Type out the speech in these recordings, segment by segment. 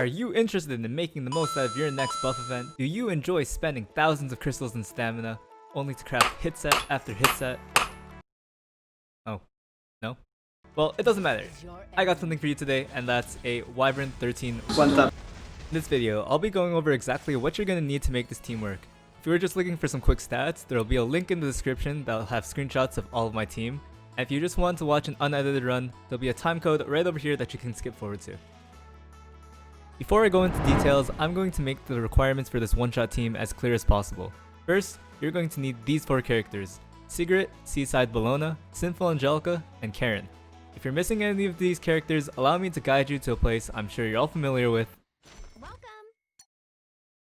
Are you interested in making the most out of your next buff event? Do you enjoy spending thousands of crystals and stamina, only to craft hit set after hit set? Oh, no? Well, it doesn't matter. I got something for you today, and that's a Wyvern 13. In this video, I'll be going over exactly what you're going to need to make this team work. If you were just looking for some quick stats, there will be a link in the description that will have screenshots of all of my team. And if you just want to watch an unedited run, there'll be a time code right over here that you can skip forward to. Before I go into details, I'm going to make the requirements for this one-shot team as clear as possible. First, you're going to need these 4 characters: Sigrid, Seaside Bologna, Sinful Angelica, and Karin. If you're missing any of these characters, allow me to guide you to a place I'm sure you're all familiar with. Welcome.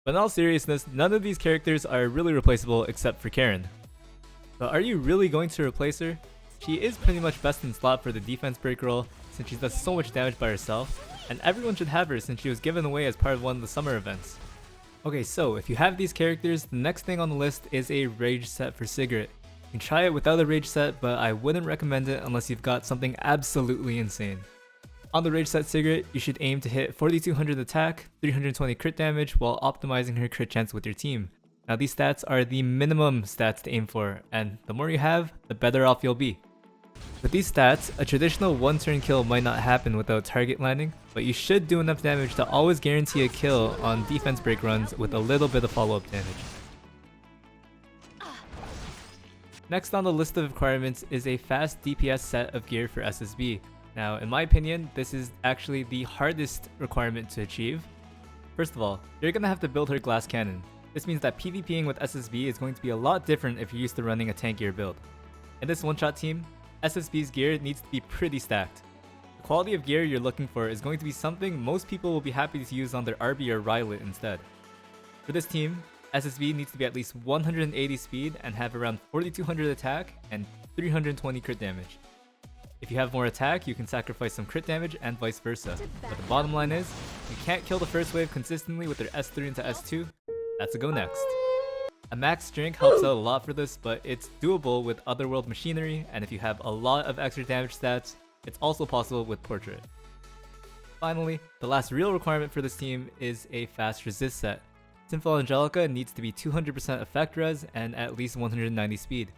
But in all seriousness, none of these characters are really replaceable except for Karin. But are you really going to replace her? She is pretty much best in slot for the defense break role since she does so much damage by herself, and everyone should have her since she was given away as part of one of the summer events. Okay, so if you have these characters, the next thing on the list is a rage set for Sigrid. You can try it without a rage set, but I wouldn't recommend it unless you've got something absolutely insane. On the rage set Sigrid, you should aim to hit 4200 attack, 320 crit damage while optimizing her crit chance with your team. Now these stats are the minimum stats to aim for, and the more you have, the better off you'll be. With these stats, a traditional one-turn kill might not happen without target landing, but you should do enough damage to always guarantee a kill on defense break runs with a little bit of follow-up damage. Next on the list of requirements is a fast DPS set of gear for SSB. Now, in my opinion, this is actually the hardest requirement to achieve. First of all, you're gonna have to build her glass cannon. This means that PvPing with SSB is going to be a lot different if you're used to running a tank gear build. In this one-shot team, SSB's gear needs to be pretty stacked. The quality of gear you're looking for is going to be something most people will be happy to use on their RB or Rylet instead. For this team, SSB needs to be at least 180 speed and have around 4200 attack and 320 crit damage. If you have more attack, you can sacrifice some crit damage and vice versa. But the bottom line is, you can't kill the first wave consistently with their S3 into S2, that's a go next. A max drink helps out a lot for this, but it's doable with Otherworld machinery, and if you have a lot of extra damage stats, it's also possible with Portrait. Finally, the last real requirement for this team is a fast resist set. Sinful Angelica needs to be 200% effect res and at least 190 speed.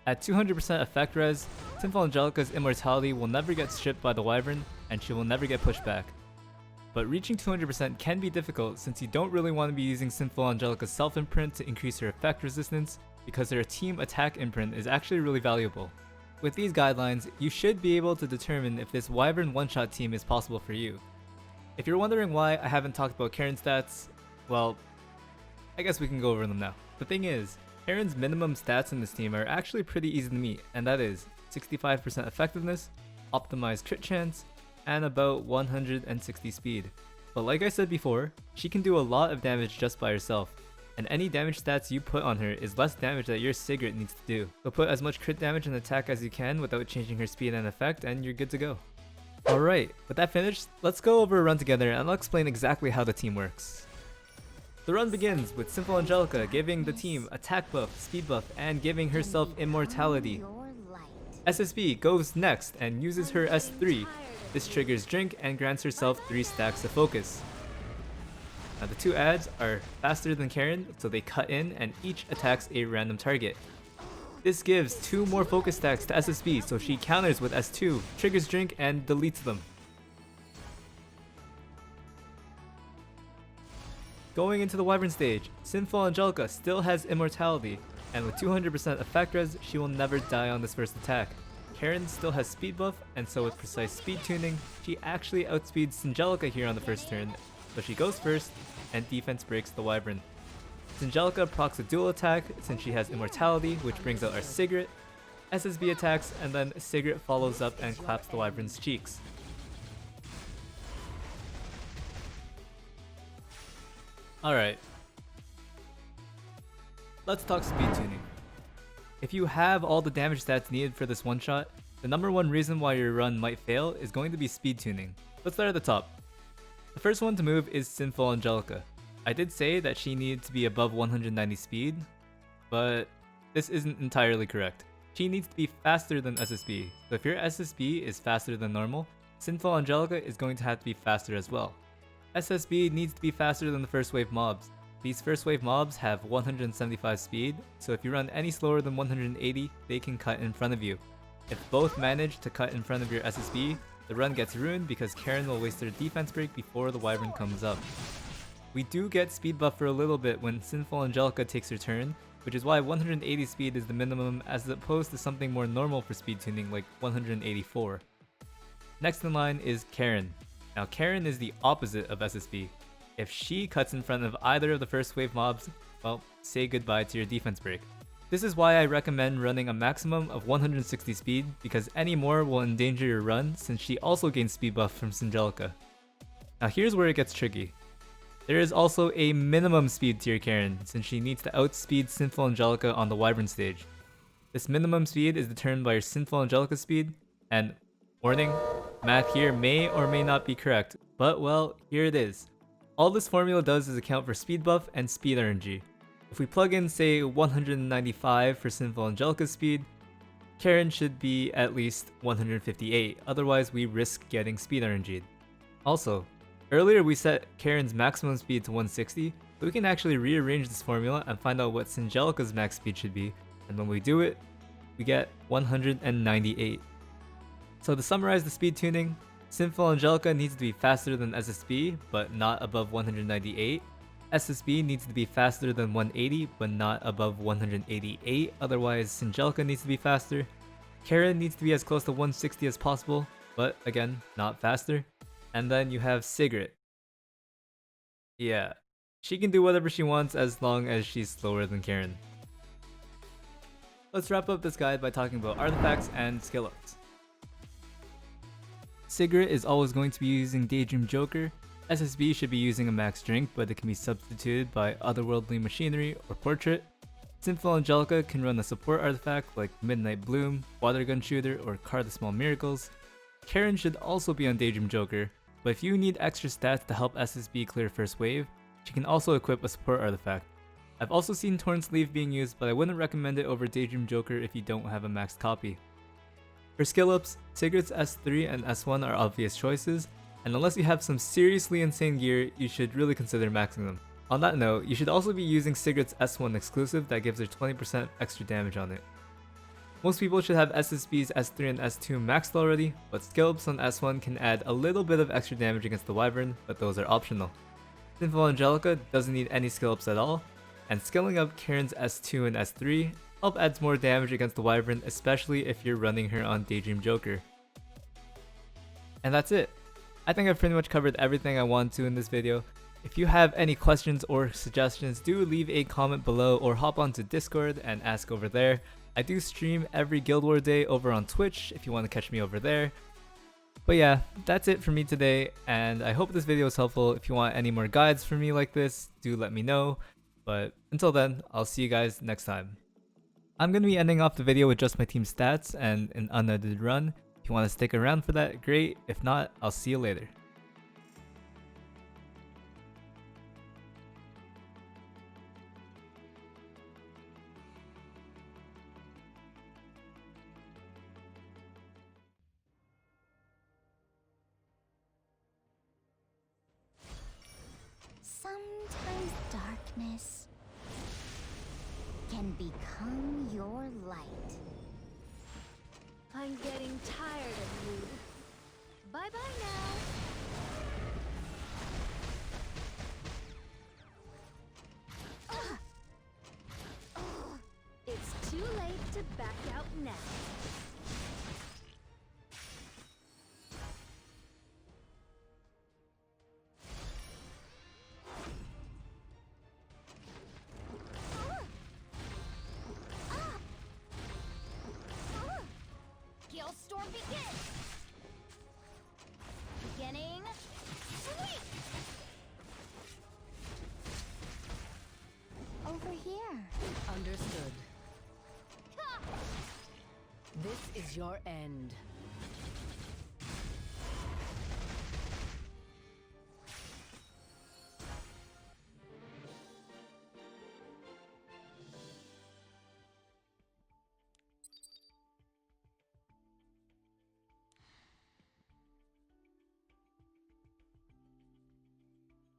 At 200% effect res, Sinful Angelica's immortality will never get stripped by the Wyvern, and she will never get pushed back. But reaching 200% can be difficult since you don't really want to be using Sinful Angelica's self-imprint to increase her effect resistance, because her team attack imprint is actually really valuable. With these guidelines, you should be able to determine if this Wyvern one-shot team is possible for you. If you're wondering why I haven't talked about Karin's stats, well, I guess we can go over them now. The thing is, Karin's minimum stats in this team are actually pretty easy to meet, and that is 65% effectiveness, optimized crit chance, and about 160 speed. But like I said before, she can do a lot of damage just by herself, and any damage stats you put on her is less damage that your Sigrid needs to do. So put as much crit damage and attack as you can without changing her speed and effect, and you're good to go. Alright, with that finished, let's go over a run together and I'll explain exactly how the team works. The run begins with Sinful Angelica giving the team attack buff, speed buff, and giving herself immortality. SSB goes next and uses her S3. This triggers Drink and grants herself 3 stacks of focus. Now the two adds are faster than Karin, so they cut in and each attacks a random target. This gives 2 more focus stacks to SSB, so she counters with S2, triggers Drink, and deletes them. Going into the Wyvern stage, Sinful Angelica still has immortality, and with 200% effect res, she will never die on this first attack. Karin still has speed buff, and so with precise speed tuning, she actually outspeeds Angelica here on the first turn, so she goes first, and defense breaks the Wyvern. Angelica procs a dual attack since she has immortality, which brings out our Sigrid. SSB attacks, and then Sigrid follows up and claps the Wyvern's cheeks. Alright, let's talk speed tuning. If you have all the damage stats needed for this one shot, the number one reason why your run might fail is going to be speed tuning. Let's start at the top. The first one to move is Sinful Angelica. I did say that she needed to be above 190 speed, but this isn't entirely correct. She needs to be faster than SSB, so if your SSB is faster than normal, Sinful Angelica is going to have to be faster as well. SSB needs to be faster than the first wave mobs. These first wave mobs have 175 speed, so if you run any slower than 180, they can cut in front of you. If both manage to cut in front of your SSB, the run gets ruined because Karin will waste her defense break before the Wyvern comes up. We do get speed buff for a little bit when Sinful Angelica takes her turn, which is why 180 speed is the minimum as opposed to something more normal for speed tuning like 184. Next in line is Karin. Now Karin is the opposite of SSB. If she cuts in front of either of the first wave mobs, well, say goodbye to your defense break. This is why I recommend running a maximum of 160 speed, because any more will endanger your run since she also gains speed buff from Angelica. Now here's where it gets tricky. There is also a minimum speed tier Karin, since she needs to outspeed Sinful Angelica on the Wyvern stage. This minimum speed is determined by your Sinful Angelica speed, and warning, math here may or may not be correct, but well, here it is. All this formula does is account for speed buff and speed RNG. If we plug in say 195 for Sinful Angelica's speed, Karin should be at least 158, otherwise we risk getting speed RNG'd. Also, earlier we set Karin's maximum speed to 160, but we can actually rearrange this formula and find out what Angelica's max speed should be, and when we do it, we get 198. So to summarize the speed tuning, Sinful Angelica needs to be faster than SSB, but not above 198. SSB needs to be faster than 180, but not above 188, otherwise Angelica needs to be faster. Karin needs to be as close to 160 as possible, but again, not faster. And then you have Sigrid. Yeah, she can do whatever she wants as long as she's slower than Karin. Let's wrap up this guide by talking about artifacts and skill ups. Sigrid is always going to be using Daydream Joker. SSB should be using a max drink, but it can be substituted by otherworldly machinery or portrait. Sinful Angelica can run a support artifact like Midnight Bloom, Water Gun Shooter, or Card the Small Miracles. Karin should also be on Daydream Joker, but if you need extra stats to help SSB clear first wave, she can also equip a support artifact. I've also seen Torn Sleeve being used, but I wouldn't recommend it over Daydream Joker if you don't have a maxed copy. For skill ups, Sigrid's S3 and S1 are obvious choices, and unless you have some seriously insane gear, you should really consider maxing them. On that note, you should also be using Sigrid's S1 exclusive that gives her 20% extra damage on it. Most people should have SSB's S3 and S2 maxed already, but skill ups on S1 can add a little bit of extra damage against the Wyvern, but those are optional. Sinful Angelica doesn't need any skill ups at all, and skilling up Karin's S2 and S3 help adds more damage against the Wyvern, especially if you're running her on Daydream Joker. And that's it. I think I've pretty much covered everything I want to in this video. If you have any questions or suggestions, do leave a comment below or hop onto Discord and ask over there. I do stream every Guild War day over on Twitch if you want to catch me over there. But yeah, that's it for me today, and I hope this video was helpful. If you want any more guides from me like this, do let me know. But until then, I'll see you guys next time. I'm going to be ending off the video with just my team stats and an unedited run. If you want to stick around for that, great. If not, I'll see you later. Sometimes darkness can become your light. I'm getting tired of you. Bye-bye now. It's too late to back out now. Storm begins! Beginning... Sweep! Over here. Understood. This is your end.